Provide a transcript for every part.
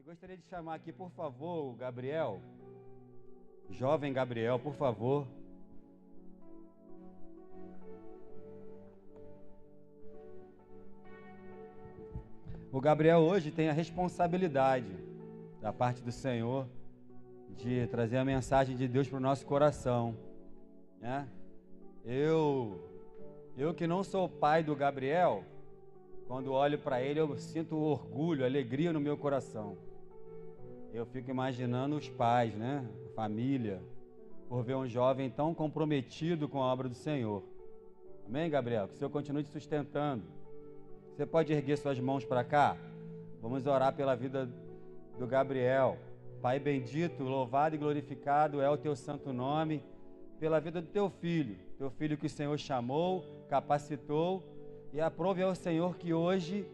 gostaria de chamar aqui, por favor, o Gabriel. Jovem Gabriel, por favor. O Gabriel hoje tem a responsabilidade da parte do Senhor de trazer a mensagem de Deus para o nosso coração, né? Eu que não sou pai do Gabriel, quando olho para ele eu sinto orgulho, alegria no meu coração. Eu fico imaginando os pais, né? A família, por ver um jovem tão comprometido com a obra do Senhor. Amém, Gabriel? Que o Senhor continue te sustentando. Você pode erguer suas mãos para cá? Vamos orar pela vida do Gabriel. Pai bendito, louvado e glorificado é o teu santo nome, pela vida do teu filho que o Senhor chamou, capacitou, e aprove ao Senhor que hoje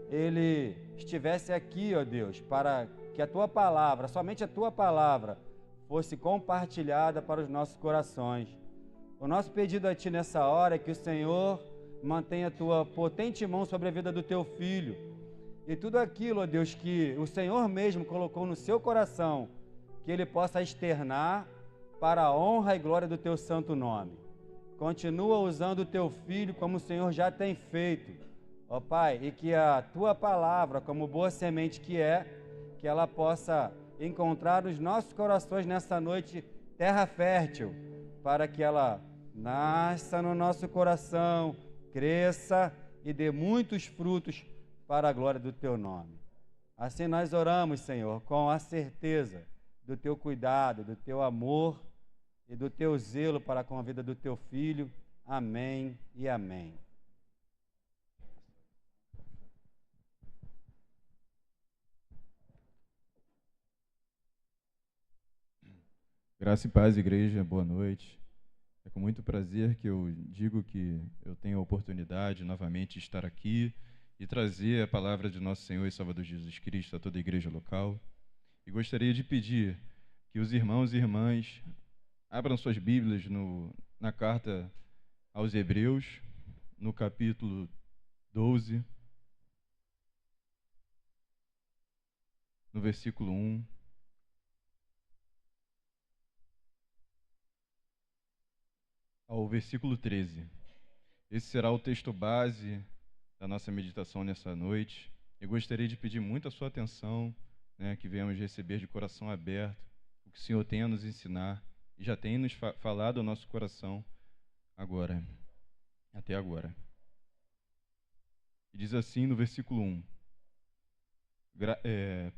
ele estivesse aqui, ó Deus, para que a tua palavra, somente a tua palavra, fosse compartilhada para os nossos corações. O nosso pedido a ti nessa hora é que o Senhor mantenha a tua potente mão sobre a vida do teu filho, e tudo aquilo, ó Deus, que o Senhor mesmo colocou no seu coração, que ele possa externar para a honra e glória do teu santo nome. Continua usando o teu filho como o Senhor já tem feito, ó Pai, e que a tua palavra, como boa semente que é, que ela possa encontrar nos nossos corações nessa noite terra fértil, para que ela nasça no nosso coração, cresça e dê muitos frutos para a glória do teu nome. Assim nós oramos, Senhor, com a certeza do teu cuidado, do teu amor e do teu zelo para com a vida do teu filho. Amém e amém. Graça e paz, igreja, boa noite. É com muito prazer que eu digo que eu tenho a oportunidade novamente de estar aqui e trazer a palavra de nosso Senhor e Salvador Jesus Cristo a toda a igreja local. E gostaria de pedir que os irmãos e irmãs abram suas Bíblias na carta aos Hebreus, no capítulo 12, no versículo 1. Ao versículo 13. Esse será o texto base da nossa meditação nessa noite. Eu gostaria de pedir muito a sua atenção, né, que venhamos receber de coração aberto o que o Senhor tem a nos ensinar e já tem nos falado ao nosso coração agora, até agora. E diz assim no versículo 1: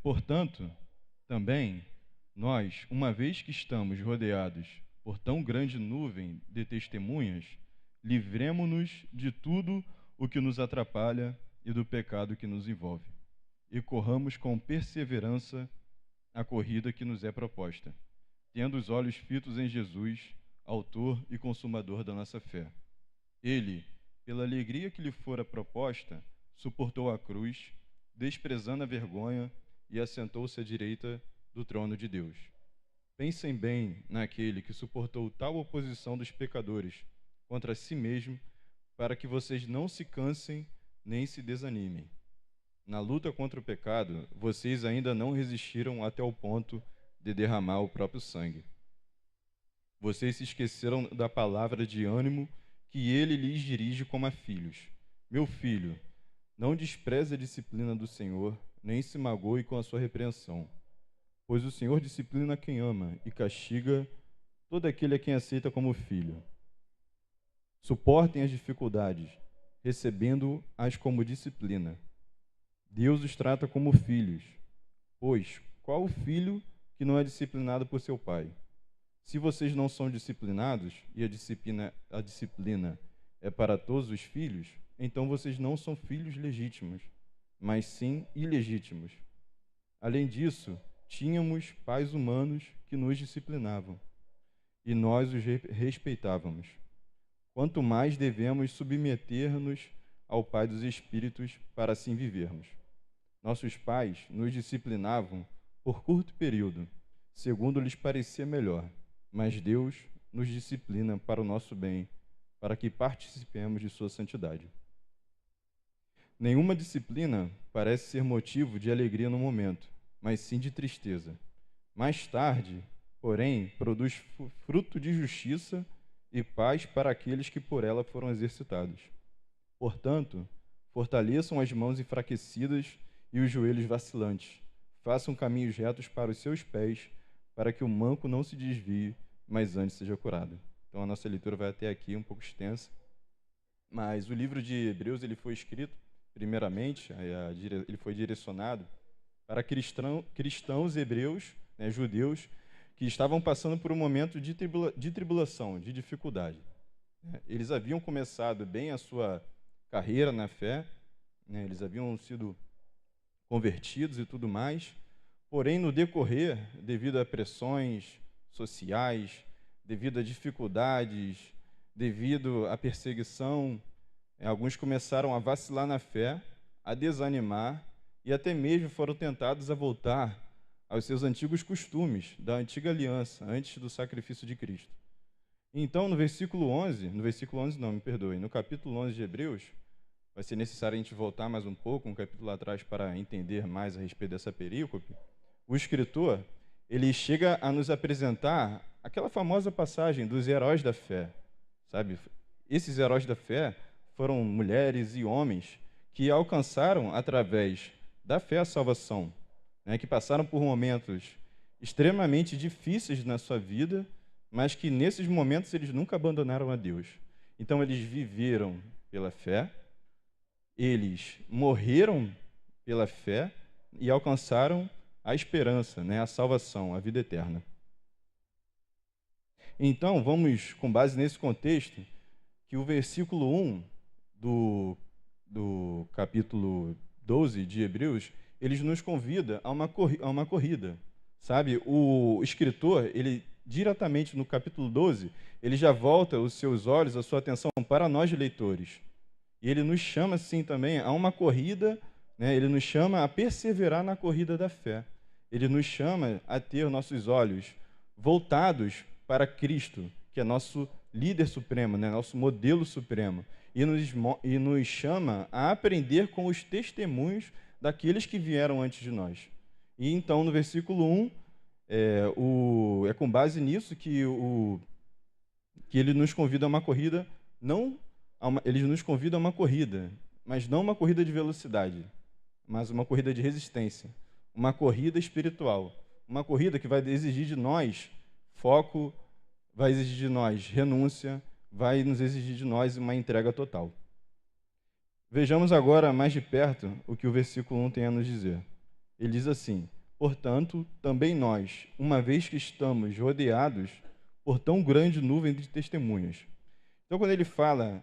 portanto, também nós, uma vez que estamos rodeados por tão grande nuvem de testemunhas, livremo-nos de tudo o que nos atrapalha e do pecado que nos envolve, e corramos com perseverança a corrida que nos é proposta, tendo os olhos fitos em Jesus, autor e consumador da nossa fé. Ele, pela alegria que lhe fora proposta, suportou a cruz, desprezando a vergonha, e assentou-se à direita do trono de Deus. Pensem bem naquele que suportou tal oposição dos pecadores contra si mesmo, para que vocês não se cansem nem se desanimem. Na luta contra o pecado, vocês ainda não resistiram até o ponto de derramar o próprio sangue. Vocês se esqueceram da palavra de ânimo que ele lhes dirige como a filhos. Meu filho, não despreze a disciplina do Senhor, nem se magoe com a sua repreensão. Pois o Senhor disciplina quem ama e castiga todo aquele a quem aceita como filho. Suportem as dificuldades, recebendo-as como disciplina. Deus os trata como filhos. Pois, qual o filho que não é disciplinado por seu pai? Se vocês não são disciplinados, e a disciplina é para todos os filhos, então vocês não são filhos legítimos, mas sim ilegítimos. Além disso, tínhamos pais humanos que nos disciplinavam, e nós os respeitávamos. Quanto mais devemos submeter-nos ao Pai dos Espíritos para assim vivermos. Nossos pais nos disciplinavam por curto período, segundo lhes parecia melhor, mas Deus nos disciplina para o nosso bem, para que participemos de sua santidade. Nenhuma disciplina parece ser motivo de alegria no momento, mas sim de tristeza. Mais tarde, porém, produz fruto de justiça e paz para aqueles que por ela foram exercitados. Portanto, fortaleçam as mãos enfraquecidas e os joelhos vacilantes. Façam caminhos retos para os seus pés, para que o manco não se desvie, mas antes seja curado. Então a nossa leitura vai até aqui, um pouco extensa. Mas o livro de Hebreus ele foi escrito, primeiramente, ele foi direcionado para cristãos hebreus, né, judeus, que estavam passando por um momento de tribulação, de dificuldade. Eles haviam começado bem a sua carreira na fé, né, eles haviam sido convertidos e tudo mais, porém, no decorrer, devido a pressões sociais, devido a dificuldades, devido à perseguição, alguns começaram a vacilar na fé, a desanimar e até mesmo foram tentados a voltar aos seus antigos costumes, da antiga aliança, antes do sacrifício de Cristo. Então, no capítulo 11 de Hebreus, vai ser necessário a gente voltar mais um pouco, um capítulo atrás, para entender mais a respeito dessa perícope. O escritor, ele chega a nos apresentar aquela famosa passagem dos heróis da fé, sabe? Esses heróis da fé foram mulheres e homens que alcançaram, através da fé, a salvação, né? Que passaram por momentos extremamente difíceis na sua vida, mas que nesses momentos eles nunca abandonaram a Deus. Então eles viveram pela fé, eles morreram pela fé e alcançaram a esperança, né, a salvação, a vida eterna. Então, vamos, com base nesse contexto, que o versículo 1 do capítulo 12 de Hebreus, eles nos convida a uma corrida, sabe? O escritor, ele diretamente no capítulo 12, ele já volta os seus olhos, a sua atenção para nós leitores. E ele nos chama, assim, também a uma corrida, né? Ele nos chama a perseverar na corrida da fé. Ele nos chama a ter nossos olhos voltados para Cristo, que é nosso líder supremo, né? Nosso modelo supremo. E nos chama a aprender com os testemunhos daqueles que vieram antes de nós. E então, no versículo 1, é com base nisso que ele nos convida a uma corrida, ele nos convida a uma corrida, mas não uma corrida de velocidade, mas uma corrida de resistência, uma corrida espiritual, uma corrida que vai exigir de nós foco, vai exigir de nós renúncia, vai nos exigir de nós uma entrega total. Vejamos agora mais de perto o que o versículo 1 tem a nos dizer. Ele diz assim: portanto, também nós, uma vez que estamos rodeados por tão grande nuvem de testemunhas. Então, quando ele fala,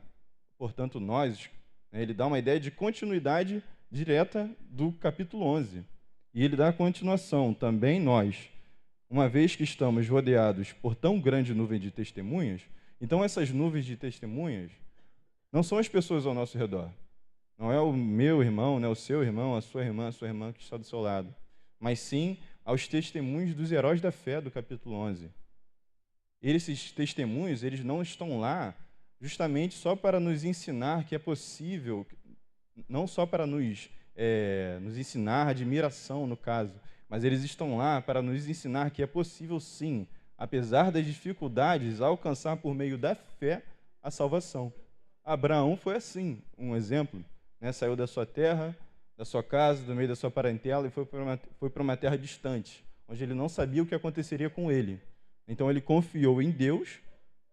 portanto, nós, né, ele dá uma ideia de continuidade direta do capítulo 11. E ele dá a continuação, também nós, uma vez que estamos rodeados por tão grande nuvem de testemunhas. Então, essas nuvens de testemunhas não são as pessoas ao nosso redor. Não é o meu irmão, não é o seu irmão, a sua irmã que está do seu lado. Mas sim aos testemunhos dos heróis da fé do capítulo 11. Esses testemunhos, eles não estão lá justamente só para nos ensinar que é possível, não só para nos ensinar admiração, no caso, mas eles estão lá para nos ensinar que é possível, sim, apesar das dificuldades, alcançar por meio da fé a salvação. Abraão foi assim, um exemplo, né? Saiu da sua terra, da sua casa, do meio da sua parentela e foi para uma terra distante, onde ele não sabia o que aconteceria com ele. Então ele confiou em Deus,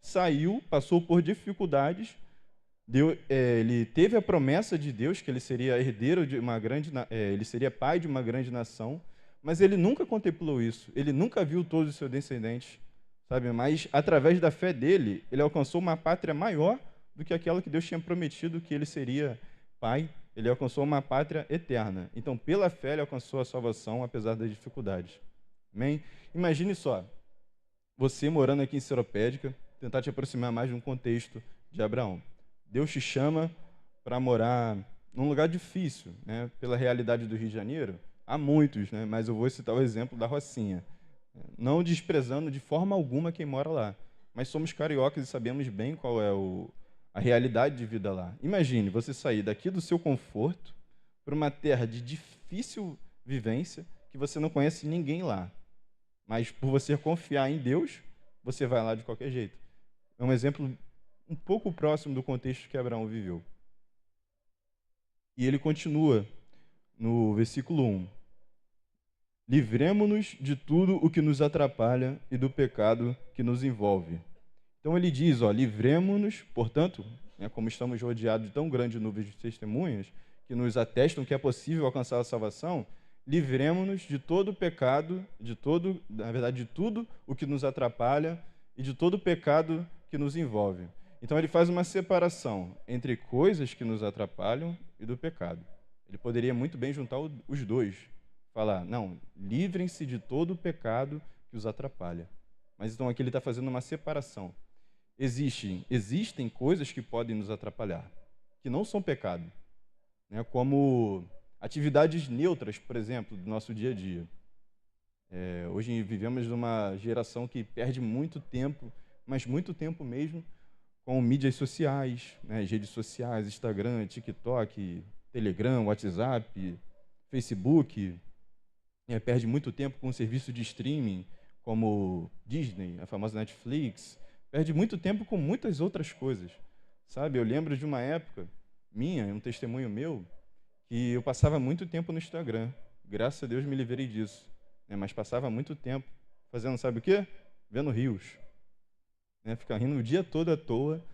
saiu, passou por dificuldades, ele teve a promessa de Deus que ele seria herdeiro de ele seria pai de uma grande nação, mas ele nunca contemplou isso, ele nunca viu todos os seus descendentes, sabe? Mas através da fé dele, ele alcançou uma pátria maior do que aquela que Deus tinha prometido que ele seria pai. Ele alcançou uma pátria eterna. Então, pela fé, ele alcançou a salvação, apesar das dificuldades. Amém? Imagine só, você morando aqui em Seropédica, tentar te aproximar mais de um contexto de Abraão. Deus te chama para morar num lugar difícil, né? Pela realidade do Rio de Janeiro, há muitos, né? Mas eu vou citar o exemplo da Rocinha. Não desprezando de forma alguma quem mora lá, mas somos cariocas e sabemos bem qual é a realidade de vida lá. Imagine você sair daqui do seu conforto para uma terra de difícil vivência, que você não conhece ninguém lá, mas por você confiar em Deus, você vai lá de qualquer jeito. É um exemplo um pouco próximo do contexto que Abraão viveu. E ele continua no versículo 1. Livremo-nos de tudo o que nos atrapalha e do pecado que nos envolve. Então ele diz, livremo-nos, portanto, como estamos rodeados de tão grande nuvem de testemunhas, que nos atestam que é possível alcançar a salvação, livremo-nos de todo o pecado, de tudo o que nos atrapalha e de todo o pecado que nos envolve. Então ele faz uma separação entre coisas que nos atrapalham e do pecado. Ele poderia muito bem juntar os dois. Falar, não, livrem-se de todo o pecado que os atrapalha. Mas então aqui ele está fazendo uma separação. Existem coisas que podem nos atrapalhar, que não são pecado, como atividades neutras, por exemplo, do nosso dia a dia. Hoje vivemos numa geração que perde muito tempo, mas muito tempo mesmo, com mídias sociais, redes sociais, Instagram, TikTok, Telegram, WhatsApp, Facebook. Perde muito tempo com serviço de streaming, como Disney, a famosa Netflix. Perde muito tempo com muitas outras coisas, sabe? Eu lembro de uma época um testemunho meu, que eu passava muito tempo no Instagram. Graças a Deus me livrei disso. Mas passava muito tempo fazendo, sabe o quê? Vendo rios. Ficar rindo o dia todo à toa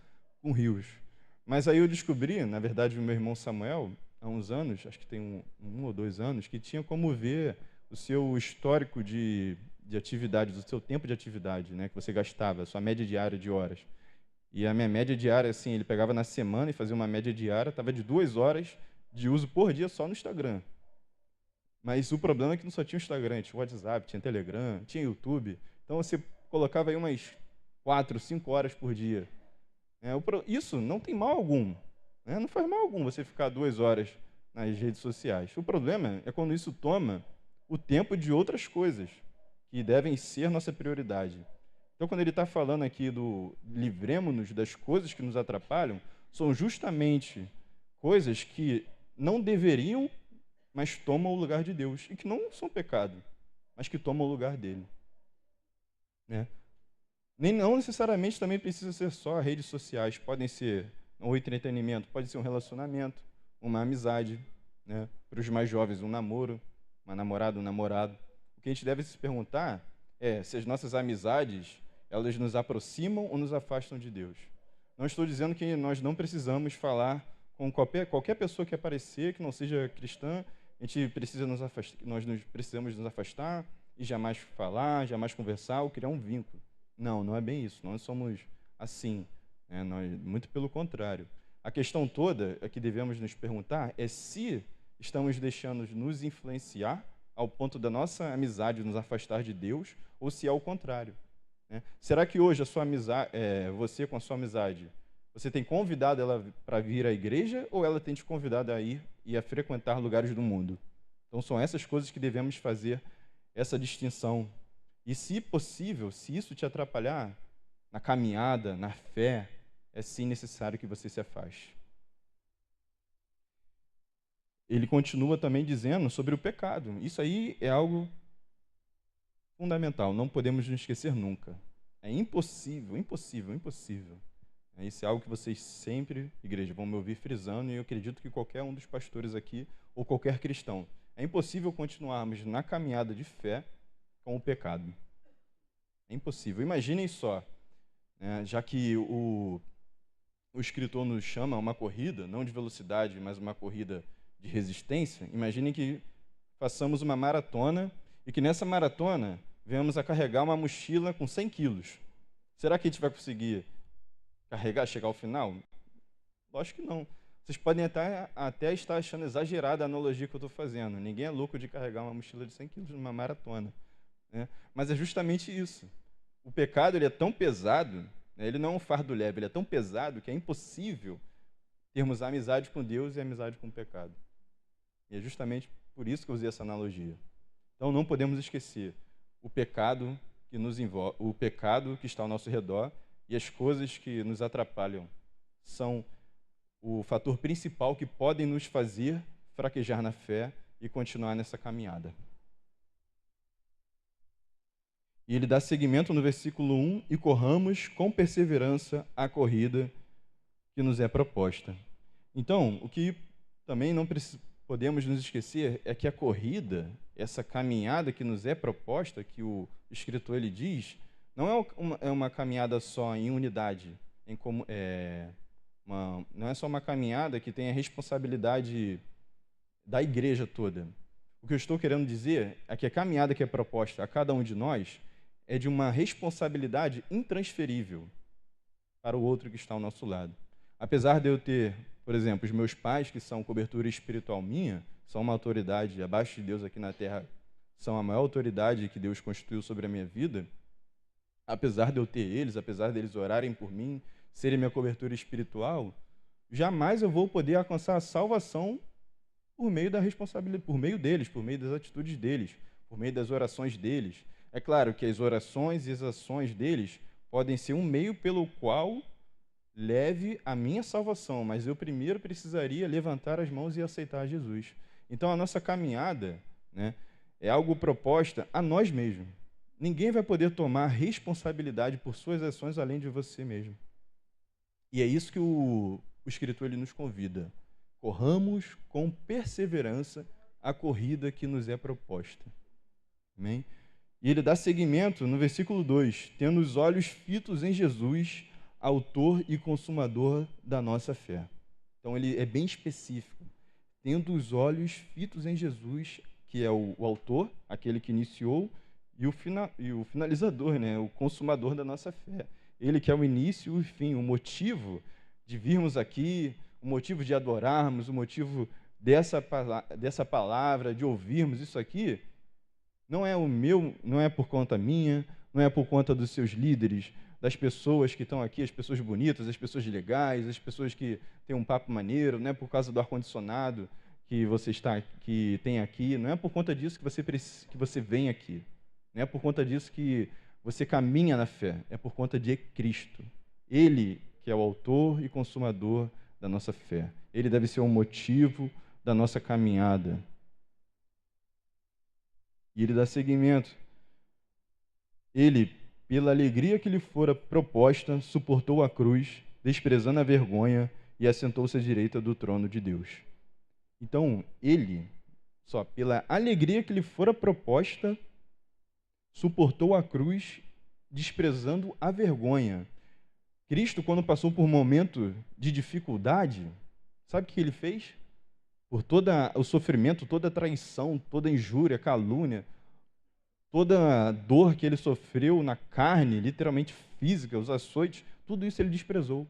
com rios. Mas aí eu descobri, na verdade, o meu irmão Samuel, há uns anos, acho que tem um ou 2 anos, que tinha como ver o seu histórico de atividade, do seu tempo de atividade, que você gastava, a sua média diária de horas. E a minha média diária, assim, ele pegava na semana e fazia uma média diária, estava de 2 horas de uso por dia só no Instagram. Mas o problema é que não só tinha o Instagram, tinha o WhatsApp, tinha Telegram, tinha YouTube. Então você colocava aí umas 4, 5 horas por dia. Isso não tem mal algum. Não faz mal algum você ficar 2 horas nas redes sociais. O problema é quando isso toma o tempo de outras coisas que devem ser nossa prioridade. Então, quando ele está falando aqui do livremo-nos das coisas que nos atrapalham, são justamente coisas que não deveriam, mas tomam o lugar de Deus. E que não são pecado, mas que tomam o lugar dele. Não necessariamente também precisa ser só redes sociais. Podem ser um entretenimento, pode ser um relacionamento, uma amizade. Para os mais jovens, um namoro, uma namorada, um namorado. O que a gente deve se perguntar é se as nossas amizades, elas nos aproximam ou nos afastam de Deus. Não estou dizendo que nós não precisamos falar com qualquer pessoa que aparecer, que não seja cristã, nós precisamos nos afastar e jamais falar, jamais conversar ou criar um vínculo. Não é bem isso. Nós somos assim. Muito pelo contrário. A questão toda que devemos nos perguntar é se estamos deixando nos influenciar ao ponto da nossa amizade nos afastar de Deus, ou se é o contrário. Será que hoje a sua amizade, você com a sua amizade, você tem convidado ela para vir à igreja ou ela tem te convidado a ir e a frequentar lugares do mundo? Então são essas coisas que devemos fazer, essa distinção. E se possível, se isso te atrapalhar na caminhada, na fé, é sim necessário que você se afaste. Ele continua também dizendo sobre o pecado. Isso aí é algo fundamental, não podemos nos esquecer nunca. É impossível. Isso é algo que vocês sempre, igreja, vão me ouvir frisando, e eu acredito que qualquer um dos pastores aqui, ou qualquer cristão, é impossível continuarmos na caminhada de fé com o pecado. É impossível. Imaginem só, já que o escritor nos chama a uma corrida, não de velocidade, mas uma corrida de resistência. Imaginem que façamos uma maratona e que nessa maratona venhamos a carregar uma mochila com 100 quilos. Será que a gente vai conseguir chegar ao final? Lógico que não. Vocês podem até estar achando exagerada a analogia que eu estou fazendo. Ninguém é louco de carregar uma mochila de 100 quilos numa maratona. Mas é justamente isso. O pecado ele é tão pesado, ele não é um fardo leve, ele é tão pesado que é impossível termos amizade com Deus e amizade com o pecado. E é justamente por isso que eu usei essa analogia. Então não podemos esquecer o pecado que nos envolve, o pecado que está ao nosso redor e as coisas que nos atrapalham são o fator principal que podem nos fazer fraquejar na fé e continuar nessa caminhada. E ele dá seguimento no versículo 1, e corramos com perseverança a corrida que nos é proposta. Então, o que também não podemos nos esquecer é que a corrida, essa caminhada que nos é proposta, que o escritor ele diz, não é uma caminhada só em unidade, não é só uma caminhada que tem a responsabilidade da igreja toda. O que eu estou querendo dizer é que a caminhada que é proposta a cada um de nós é de uma responsabilidade intransferível para o outro que está ao nosso lado. Apesar de eu ter, por exemplo, os meus pais, que são cobertura espiritual minha, são uma autoridade abaixo de Deus aqui na terra, são a maior autoridade que Deus constituiu sobre a minha vida, apesar de eu ter eles, apesar deles orarem por mim, serem minha cobertura espiritual, jamais eu vou poder alcançar a salvação por meio da responsabilidade, por meio deles, por meio das atitudes deles, por meio das orações deles. É claro que as orações e as ações deles podem ser um meio pelo qual leve a minha salvação, mas eu primeiro precisaria levantar as mãos e aceitar Jesus. Então a nossa caminhada, né, é algo proposta a nós mesmos. Ninguém vai poder tomar responsabilidade por suas ações além de você mesmo. E é isso que o escritor ele nos convida. Corramos com perseverança a corrida que nos é proposta. Amém? E ele dá seguimento no versículo 2, tendo os olhos fitos em Jesus, autor e consumador da nossa fé. Então ele é bem específico. Tendo os olhos fitos em Jesus, que é o autor, aquele que iniciou, e o finalizador, né? O consumador da nossa fé. Ele que é o início e o fim, o motivo de virmos aqui, o motivo de adorarmos, o motivo dessa palavra, de ouvirmos isso aqui, não é por conta minha, não é por conta dos seus líderes, das pessoas que estão aqui, as pessoas bonitas, as pessoas legais, as pessoas que têm um papo maneiro, não é por causa do ar-condicionado que tem aqui, não é por conta disso que você vem aqui, não é por conta disso que você caminha na fé, é por conta de Cristo. Ele que é o autor e consumador da nossa fé. Ele deve ser o motivo da nossa caminhada. E ele dá seguimento. Ele, pela alegria que lhe fora proposta, suportou a cruz, desprezando a vergonha, e assentou-se à direita do trono de Deus. Então, ele, só pela alegria que lhe fora proposta, suportou a cruz, desprezando a vergonha. Cristo, quando passou por um momento de dificuldade, sabe o que ele fez? Por todo o sofrimento, toda a traição, toda a injúria, calúnia, toda a dor que ele sofreu na carne, literalmente física, os açoites, tudo isso ele desprezou.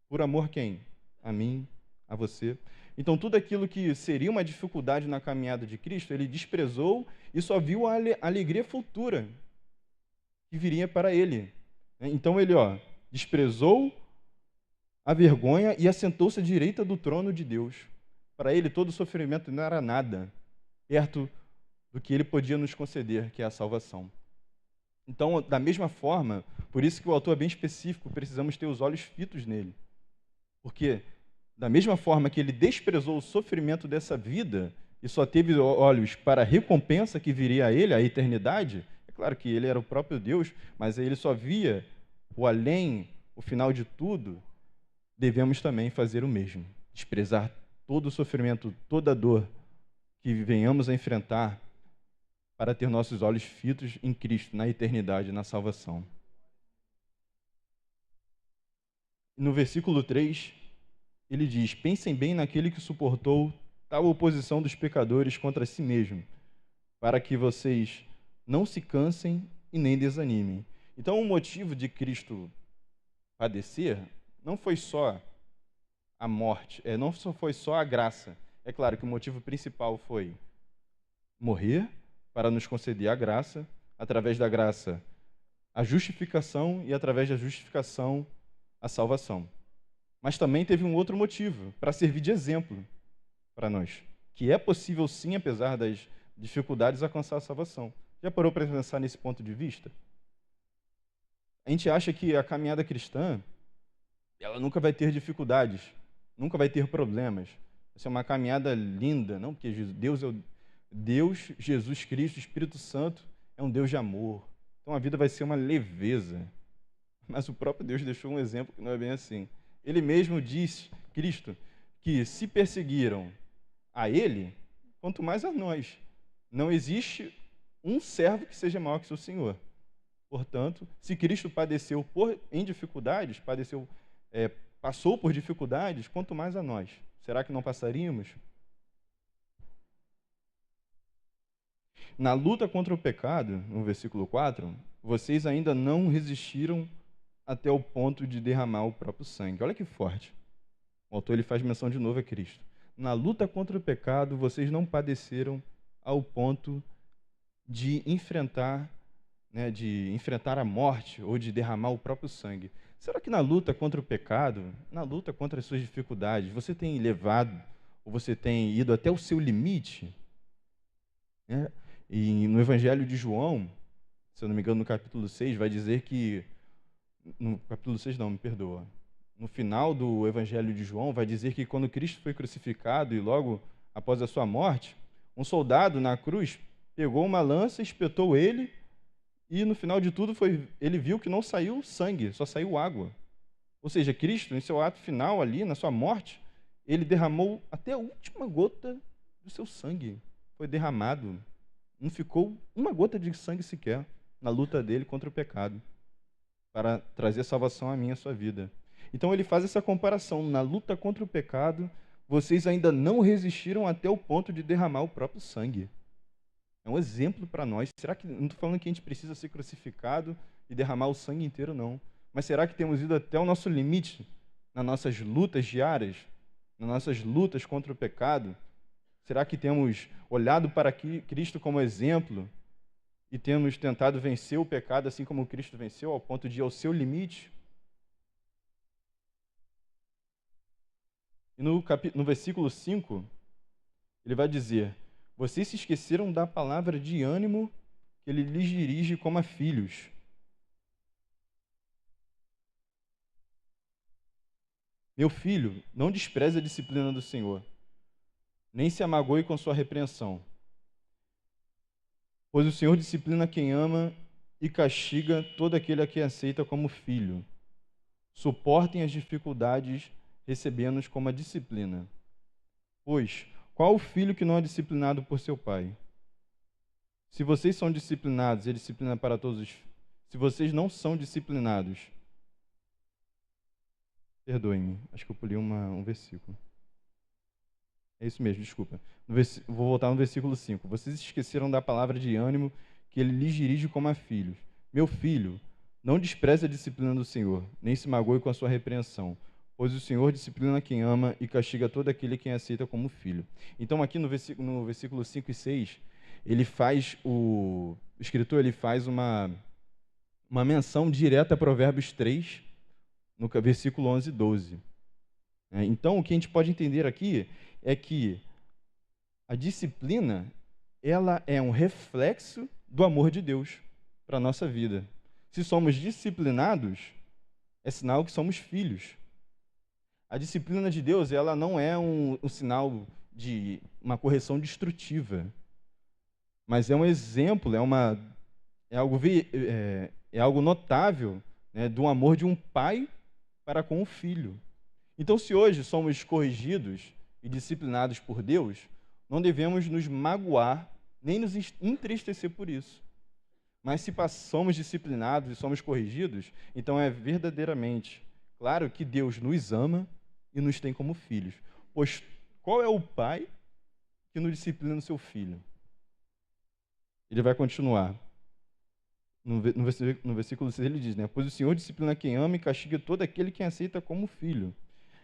Por amor a quem? A mim, a você. Então, tudo aquilo que seria uma dificuldade na caminhada de Cristo, ele desprezou e só viu a alegria futura que viria para ele. Então, ele desprezou a vergonha e assentou-se à direita do trono de Deus. Para ele, todo sofrimento não era nada, perto do que ele podia nos conceder, que é a salvação. Então, da mesma forma, por isso que o autor é bem específico, precisamos ter os olhos fitos nele. Porque, da mesma forma que ele desprezou o sofrimento dessa vida e só teve olhos para a recompensa que viria a ele, a eternidade, é claro que ele era o próprio Deus, mas ele só via o além, o final de tudo, devemos também fazer o mesmo. Desprezar todo o sofrimento, toda a dor que venhamos a enfrentar para ter nossos olhos fitos em Cristo, na eternidade, na salvação. No versículo 3, ele diz: pensem bem naquele que suportou tal oposição dos pecadores contra si mesmo, para que vocês não se cansem e nem desanimem. Então, o motivo de Cristo padecer não foi só a morte, não foi só a graça. É claro que o motivo principal foi morrer para nos conceder a graça, através da graça a justificação e através da justificação a salvação. Mas também teve um outro motivo, para servir de exemplo para nós, que é possível sim, apesar das dificuldades, alcançar a salvação. Já parou para pensar nesse ponto de vista? A gente acha que a caminhada cristã, ela nunca vai ter dificuldades, nunca vai ter problemas. Vai ser uma caminhada linda, não? Porque Deus, Jesus Cristo, Espírito Santo, é um Deus de amor, Então a vida vai ser uma leveza. Mas o próprio Deus deixou um exemplo que não é bem assim. Ele mesmo disse, Cristo, que se perseguiram a ele, quanto mais a nós. Não existe um servo que seja maior que seu Senhor. Portanto, se Cristo padeceu em dificuldades, passou por dificuldades, quanto mais a nós. Será que não passaríamos? Na luta contra o pecado, no versículo 4, vocês ainda não resistiram até o ponto de derramar o próprio sangue. Olha que forte. O autor ele faz menção de novo a Cristo. Na luta contra o pecado, vocês não padeceram ao ponto de enfrentar a morte ou de derramar o próprio sangue. Será que na luta contra o pecado, na luta contra as suas dificuldades, você tem levado ou você tem ido até o seu limite? E no Evangelho de João, se eu não me engano, no capítulo 6, vai dizer que... No capítulo 6 não, me perdoa. No final do Evangelho de João, vai dizer que quando Cristo foi crucificado e logo após a sua morte, um soldado na cruz pegou uma lança, espetou ele e no final de tudo ele viu que não saiu sangue, só saiu água. Ou seja, Cristo, em seu ato final ali, na sua morte, ele derramou até a última gota do seu sangue. Foi derramado. Não ficou uma gota de sangue sequer na luta dele contra o pecado, para trazer salvação à minha e à sua vida. Então ele faz essa comparação. Na luta contra o pecado, vocês ainda não resistiram até o ponto de derramar o próprio sangue. É um exemplo para nós. Será que, não estou falando que a gente precisa ser crucificado e derramar o sangue inteiro, não. Mas será que temos ido até o nosso limite nas nossas lutas diárias, nas nossas lutas contra o pecado? Será que temos olhado para Cristo como exemplo e temos tentado vencer o pecado assim como Cristo venceu, ao ponto de ir ao seu limite? E no versículo 5, ele vai dizer: vocês se esqueceram da palavra de ânimo que ele lhes dirige como a filhos. Meu filho, não despreze a disciplina do Senhor, nem se amagoe com sua repreensão. Pois o Senhor disciplina quem ama e castiga todo aquele a quem aceita como filho. Suportem as dificuldades, recebendo-os como a disciplina. Pois, qual o filho que não é disciplinado por seu pai? Se vocês são disciplinados, ele disciplina para todos os... Se vocês não são disciplinados... Perdoe-me, acho que eu pulei um versículo. É isso mesmo, desculpa. Vou voltar no versículo 5. Vocês esqueceram da palavra de ânimo que ele lhes dirige como a filhos. Meu filho, não despreze a disciplina do Senhor, nem se magoe com a sua repreensão, pois o Senhor disciplina quem ama e castiga todo aquele quem aceita como filho. Então aqui no versículo 5 e 6, o escritor ele faz uma menção direta a Provérbios 3, no versículo 11 e 12. Então, o que a gente pode entender aqui é que a disciplina, ela é um reflexo do amor de Deus para a nossa vida. Se somos disciplinados, é sinal que somos filhos. A disciplina de Deus, ela não é um sinal de uma correção destrutiva, mas é um exemplo, é algo notável, né, do amor de um pai para com o filho. Então, se hoje somos corrigidos e disciplinados por Deus, não devemos nos magoar nem nos entristecer por isso. Mas se somos disciplinados e somos corrigidos, então é verdadeiramente claro que Deus nos ama e nos tem como filhos. Pois qual é o pai que não disciplina o seu filho? Ele vai continuar. No versículo 6 ele diz, né? Pois o Senhor disciplina quem ama e castiga todo aquele que aceita como filho.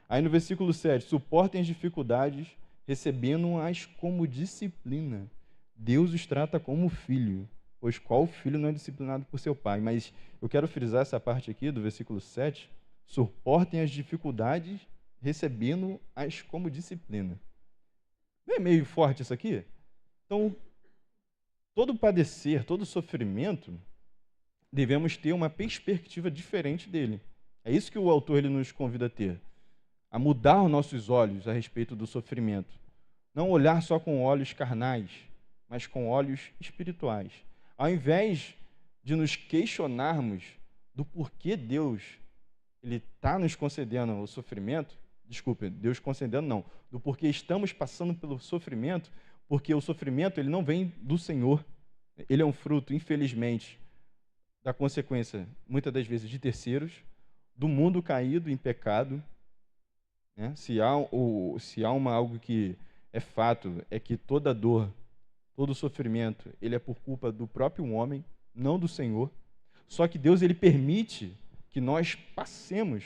Aí no versículo 7, suportem as dificuldades, recebendo-as como disciplina. Deus os trata como filho, pois qual filho não é disciplinado por seu pai? Mas eu quero frisar essa parte aqui do versículo 7, suportem as dificuldades, recebendo-as como disciplina. Não é meio forte isso aqui? Então, todo padecer, todo sofrimento, devemos ter uma perspectiva diferente dele. É isso que o autor ele nos convida a ter. A mudar os nossos olhos a respeito do sofrimento. Não olhar só com olhos carnais, mas com olhos espirituais. Ao invés de nos questionarmos do porquê Deus ele está nos concedendo o sofrimento, desculpe, Deus concedendo não, do porquê estamos passando pelo sofrimento, porque o sofrimento ele não vem do Senhor, ele é um fruto, infelizmente, da consequência, muitas das vezes, de terceiros, do mundo caído em pecado, né? Se há algo que é fato, é que toda dor, todo sofrimento, ele é por culpa do próprio homem, não do Senhor. Só que Deus ele permite que nós passemos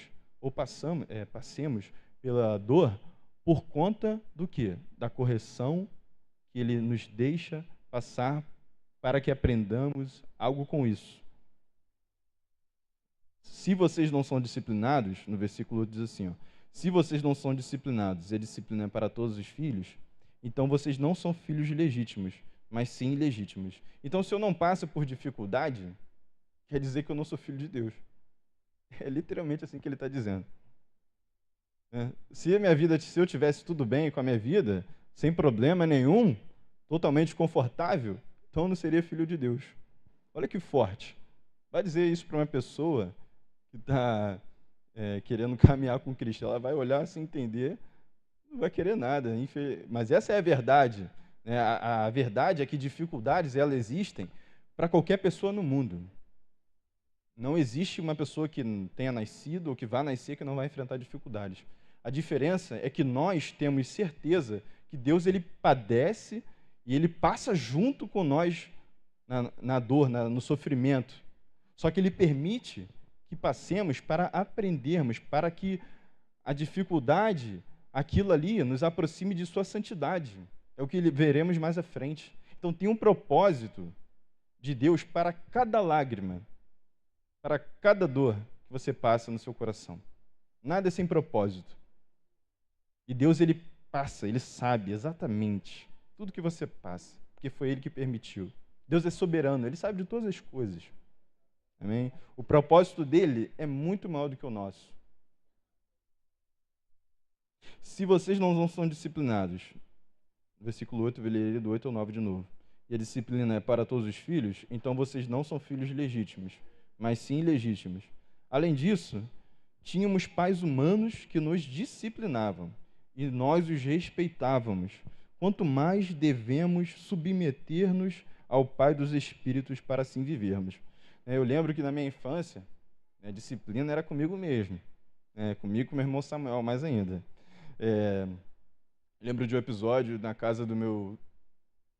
pela dor por conta do quê? Da correção que ele nos deixa passar para que aprendamos algo com isso. Se vocês não são disciplinados, no versículo 8 diz assim, ó, se vocês não são disciplinados e a disciplina é para todos os filhos, então vocês não são filhos legítimos, mas sim ilegítimos. Então, se eu não passo por dificuldade, quer dizer que eu não sou filho de Deus. É literalmente assim que ele está dizendo. Se eu tivesse tudo bem com a minha vida, sem problema nenhum, totalmente confortável, então eu não seria filho de Deus. Olha que forte. Vai dizer isso para uma pessoa que está querendo caminhar com Cristo. Ela vai olhar sem entender, não vai querer nada. Mas essa é a verdade. Né? A verdade é que dificuldades elas existem para qualquer pessoa no mundo. Não existe uma pessoa que tenha nascido ou que vá nascer que não vai enfrentar dificuldades. A diferença é que nós temos certeza que Deus ele padece e ele passa junto com nós na dor, no sofrimento. Só que ele permite que passemos para aprendermos, para que a dificuldade, aquilo ali, nos aproxime de sua santidade. É o que veremos mais à frente. Então tem um propósito de Deus para cada lágrima, para cada dor que você passa no seu coração. Nada é sem propósito. E Deus, ele passa, ele sabe exatamente tudo que você passa, porque foi ele que permitiu. Deus é soberano, ele sabe de todas as coisas. Amém? O propósito dele é muito maior do que o nosso. Se vocês não são disciplinados, versículo 8, vou ler do 8 ao 9 de novo, e a disciplina é para todos os filhos, então vocês não são filhos legítimos, mas sim ilegítimos. Além disso, tínhamos pais humanos que nos disciplinavam, e nós os respeitávamos. Quanto mais devemos submeter-nos ao Pai dos Espíritos para assim vivermos. Eu lembro que na minha infância, a disciplina era comigo mesmo, comigo e com meu irmão Samuel, mais ainda. Lembro de um episódio na casa do meu,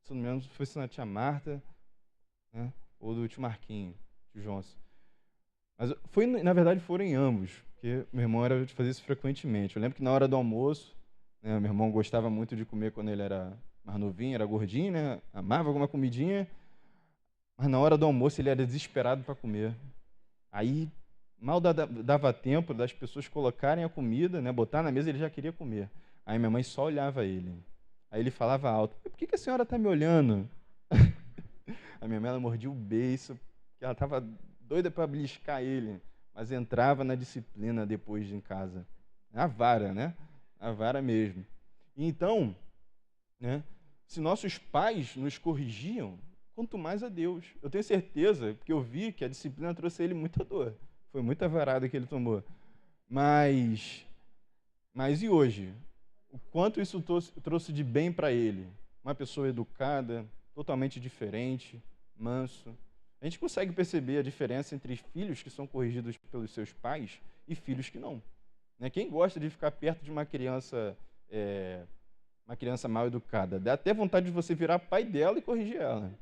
se não me engano, foi na tia Marta, né, ou do tio Marquinho, tio Johnson. Mas na verdade foram em ambos, porque meu irmão era de fazer isso frequentemente. Eu lembro que na hora do almoço, meu irmão gostava muito de comer quando ele era mais novinho, era gordinho, né, amava alguma comidinha, mas na hora do almoço ele era desesperado para comer. Aí mal dava tempo das pessoas colocarem a comida, né, botar na mesa, ele já queria comer. Aí minha mãe só olhava ele. Aí ele falava alto: por que a senhora está me olhando? A minha mãe ela mordia o beiço, porque ela estava doida para beliscar ele, mas entrava na disciplina depois de em casa. A vara, né? A vara mesmo. E então, né, se nossos pais nos corrigiam, quanto mais a Deus. Eu tenho certeza, porque eu vi que a disciplina trouxe a ele muita dor. Foi muita varada que ele tomou. Mas e hoje? O quanto isso trouxe de bem para ele? Uma pessoa educada, totalmente diferente, manso. A gente consegue perceber a diferença entre filhos que são corrigidos pelos seus pais e filhos que não. Quem gosta de ficar perto de uma criança mal educada? Dá até vontade de você virar pai dela e corrigir ela.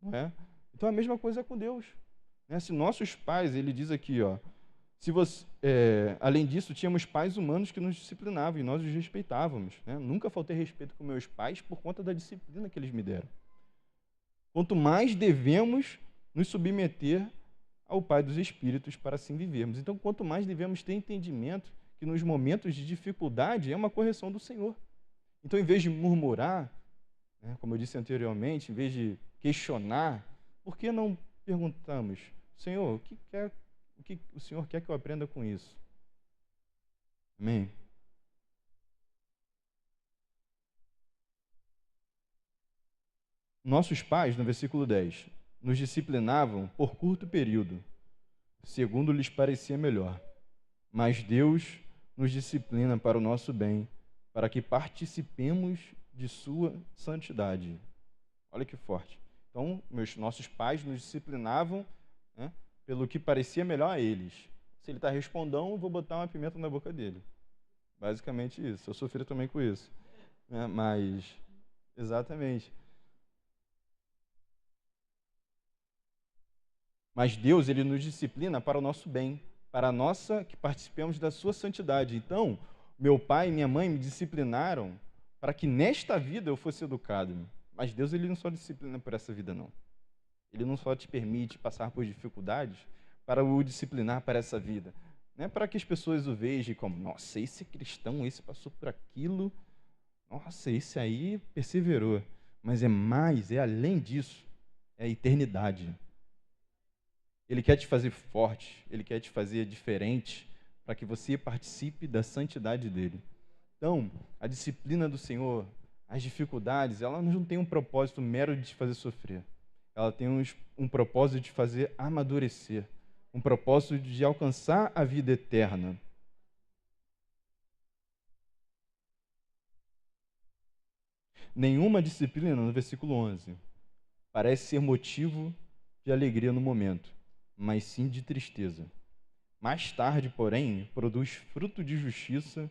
Não é? Então a mesma coisa é com Deus. Se nossos pais, ele diz aqui, ó, além disso, tínhamos pais humanos que nos disciplinavam e nós os respeitávamos. Nunca faltei respeito com meus pais por conta da disciplina que eles me deram. Quanto mais devemos nos submeter ao Pai dos Espíritos para assim vivermos. Então, quanto mais devemos ter entendimento que nos momentos de dificuldade é uma correção do Senhor. Então, em vez de murmurar, como eu disse anteriormente, em vez de questionar, por que não perguntamos: Senhor, o que o Senhor quer que eu aprenda com isso? Amém? Nossos pais, no versículo 10, nos disciplinavam por curto período, segundo lhes parecia melhor. Mas Deus nos disciplina para o nosso bem, para que participemos de sua santidade. Olha que forte. Então, nossos pais nos disciplinavam, né, pelo que parecia melhor a eles. Se ele está respondão, eu vou botar uma pimenta na boca dele. Basicamente isso. Eu sofri também com isso. Né? Mas, exatamente. Mas Deus, ele nos disciplina para o nosso bem, para que participemos da sua santidade. Então, meu pai e minha mãe me disciplinaram para que nesta vida eu fosse educado. Mas Deus, ele não só disciplina por essa vida, não. Ele não só te permite passar por dificuldades para o disciplinar para essa vida. Não é para que as pessoas o vejam como, nossa, esse é cristão, esse passou por aquilo, nossa, esse aí perseverou. Mas é mais, é além disso, é a eternidade. Ele quer te fazer forte, ele quer te fazer diferente, para que você participe da santidade dele. Então, a disciplina do Senhor, as dificuldades, ela não tem um propósito mero de te fazer sofrer. Ela tem um propósito de te fazer amadurecer, um propósito de alcançar a vida eterna. Nenhuma disciplina, no versículo 11, parece ser motivo de alegria no momento, mas sim de tristeza. Mais tarde, porém, produz fruto de justiça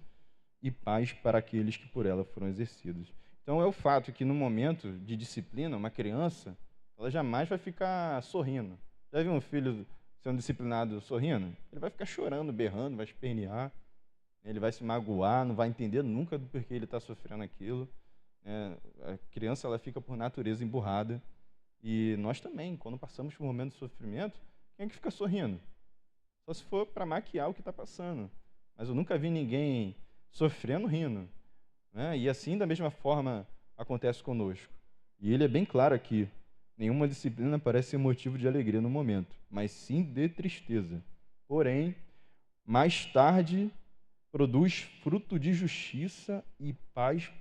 e paz para aqueles que por ela foram exercidos. Então é o fato que no momento de disciplina, uma criança, ela jamais vai ficar sorrindo. Já viu um filho sendo disciplinado sorrindo? Ele vai ficar chorando, berrando, vai espernear, ele vai se magoar, não vai entender nunca do porquê ele está sofrendo aquilo. A criança, ela fica por natureza emburrada. E nós também, quando passamos por um momento de sofrimento, quem é que fica sorrindo? Só se for para maquiar o que está passando. Mas eu nunca vi ninguém sofrendo rindo. Né? E assim, da mesma forma, acontece conosco. E ele é bem claro aqui. Nenhuma disciplina parece ser motivo de alegria no momento, mas sim de tristeza. Porém, mais tarde, produz fruto de justiça e paz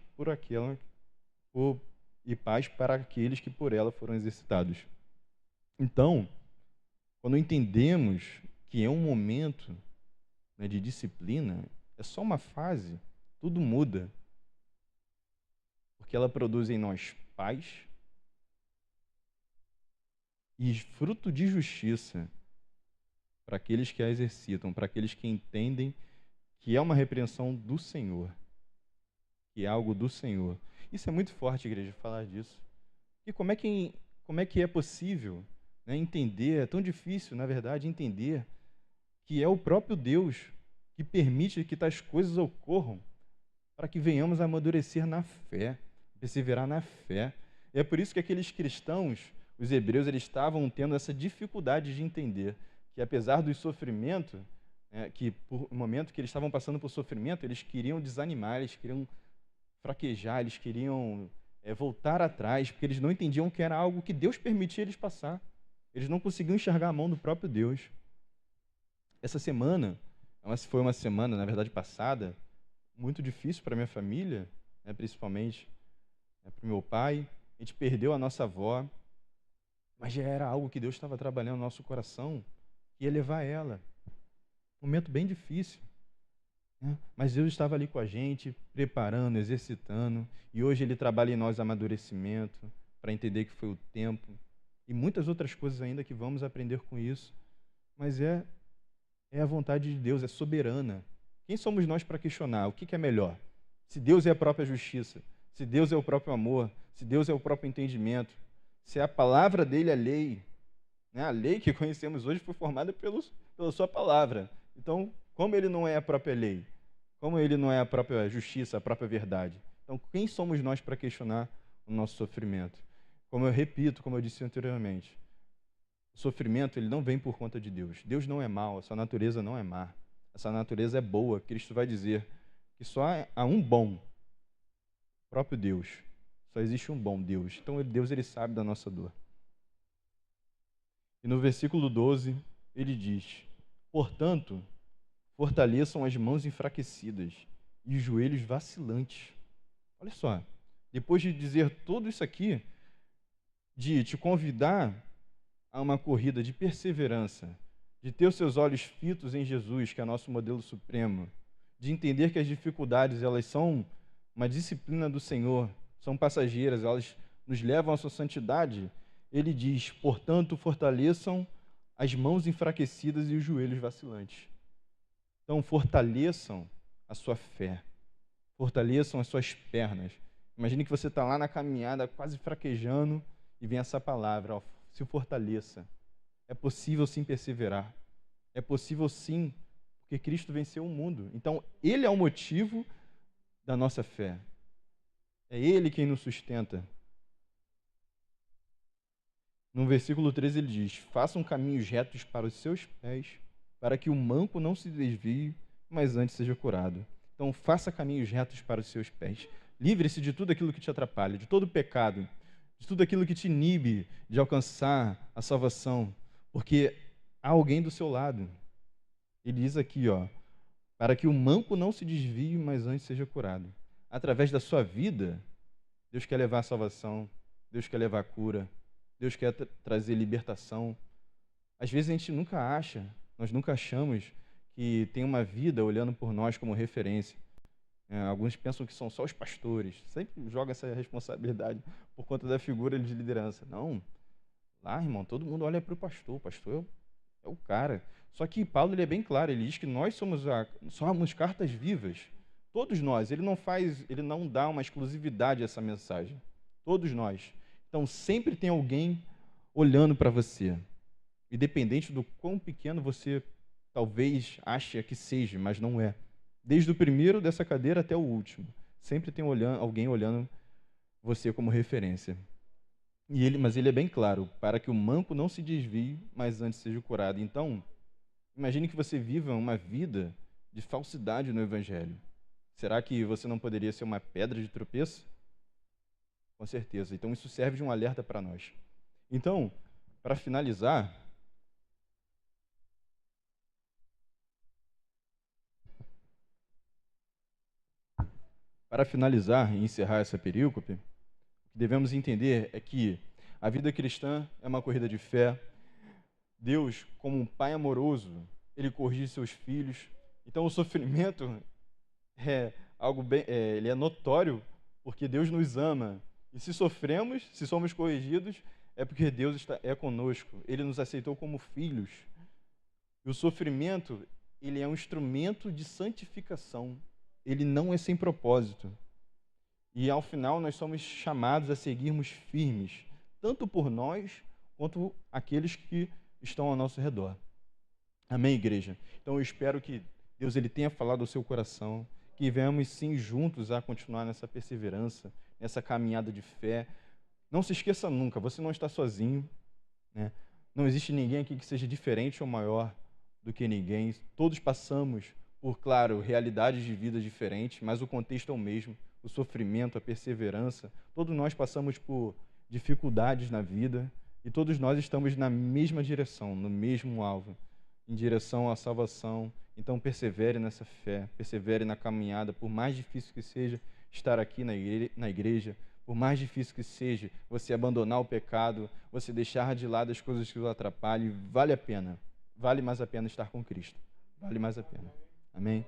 paz para aqueles que por ela foram exercitados. Então, quando entendemos que é um momento, né, de disciplina, é só uma fase, tudo muda. Porque ela produz em nós paz e fruto de justiça para aqueles que a exercitam, para aqueles que entendem que é uma repreensão do Senhor, que é algo do Senhor. Isso é muito forte, igreja, falar disso. E como é que é possível, né, entender, é tão difícil, na verdade, entender que é o próprio Deus que permite que tais coisas ocorram para que venhamos a amadurecer na fé, perseverar na fé. E é por isso que aqueles cristãos, os hebreus, eles estavam tendo essa dificuldade de entender que, apesar do sofrimento, que por um momento que eles estavam passando por sofrimento, eles queriam desanimar, eles queriam fraquejar, eles queriam voltar atrás, porque eles não entendiam que era algo que Deus permitia eles passar. Eles não conseguiam enxergar a mão do próprio Deus. Essa semana, foi uma semana, na verdade, passada, muito difícil para minha família, né, principalmente para o meu pai. A gente perdeu a nossa avó, mas já era algo que Deus estava trabalhando no nosso coração, que ia levar ela. Um momento bem difícil. Né? Mas Deus estava ali com a gente, preparando, exercitando, e hoje Ele trabalha em nós amadurecimento, para entender que foi o tempo, e muitas outras coisas ainda que vamos aprender com isso. Mas é a vontade de Deus, é soberana. Quem somos nós para questionar? O que é melhor? Se Deus é a própria justiça, se Deus é o próprio amor, se Deus é o próprio entendimento, se a palavra dele é lei, né? A lei que conhecemos hoje foi formada pela sua palavra. Então, como ele não é a própria lei? Como ele não é a própria justiça, a própria verdade? Então, quem somos nós para questionar o nosso sofrimento? Como eu repito, como eu disse anteriormente, o sofrimento ele não vem por conta de Deus. Deus não é mau, a sua natureza não é má. Essa natureza é boa. Cristo vai dizer que só há um bom, o próprio Deus. Só existe um bom Deus. Então, Deus ele sabe da nossa dor. E no versículo 12, ele diz: portanto, fortaleçam as mãos enfraquecidas e os joelhos vacilantes. Olha só, depois de dizer tudo isso aqui, de te convidar a uma corrida de perseverança, de ter os seus olhos fitos em Jesus, que é nosso modelo supremo, de entender que as dificuldades, elas são uma disciplina do Senhor, são passageiras, elas nos levam à sua santidade, ele diz: portanto, fortaleçam as mãos enfraquecidas e os joelhos vacilantes. Então, fortaleçam a sua fé, fortaleçam as suas pernas. Imagine que você está lá na caminhada, quase fraquejando, e vem essa palavra: ó, se fortaleça. É possível sim perseverar. É possível sim, porque Cristo venceu o mundo. Então, Ele é o motivo da nossa fé. É Ele quem nos sustenta. No versículo 13 ele diz: façam caminhos retos para os seus pés, para que o manco não se desvie, mas antes seja curado. Então, faça caminhos retos para os seus pés. Livre-se de tudo aquilo que te atrapalha, de todo o pecado, de tudo aquilo que te inibe de alcançar a salvação, porque há alguém do seu lado. Ele diz aqui, ó, para que o manco não se desvie, mas antes seja curado. Através da sua vida, Deus quer levar a salvação, Deus quer levar a cura, Deus quer trazer libertação. Às vezes a gente nunca acha, nós nunca achamos que tem uma vida olhando por nós como referência. Alguns pensam que são só os pastores, sempre joga essa responsabilidade por conta da figura de liderança. Não, lá, irmão, todo mundo olha para o pastor é o cara. Só que Paulo ele é bem claro, ele diz que nós somos cartas vivas, todos nós. Ele não dá uma exclusividade a essa mensagem, todos nós. Então sempre tem alguém olhando para você, independente do quão pequeno você talvez ache que seja, mas não é. Desde o primeiro dessa cadeira até o último, sempre tem alguém olhando você como referência. Mas ele é bem claro, para que o manco não se desvie, mas antes seja curado. Então, imagine que você viva uma vida de falsidade no Evangelho. Será que você não poderia ser uma pedra de tropeço? Com certeza. Então, isso serve de um alerta para nós. Então, para finalizar, e encerrar essa perícope, o que devemos entender é que a vida cristã é uma corrida de fé. Deus, como um pai amoroso, ele corrige seus filhos. Então, o sofrimento é algo ele é notório, porque Deus nos ama. E se sofremos, se somos corrigidos, é porque Deus é conosco. Ele nos aceitou como filhos. E o sofrimento, ele é um instrumento de santificação. Ele não é sem propósito. E ao final nós somos chamados a seguirmos firmes, tanto por nós, quanto aqueles que estão ao nosso redor. Amém, igreja? Então eu espero que Deus ele tenha falado ao seu coração, que venhamos sim juntos a continuar nessa perseverança, nessa caminhada de fé. Não se esqueça nunca, você não está sozinho, né? Não existe ninguém aqui que seja diferente ou maior do que ninguém. Todos passamos por, claro, realidades de vida diferentes, mas o contexto é o mesmo, o sofrimento, a perseverança. Todos nós passamos por dificuldades na vida e todos nós estamos na mesma direção, no mesmo alvo, em direção à salvação. Então persevere nessa fé, persevere na caminhada, por mais difícil que seja estar aqui na igreja, por mais difícil que seja você abandonar o pecado, você deixar de lado as coisas que o atrapalham, vale a pena, vale mais a pena estar com Cristo, vale mais a pena. Amém?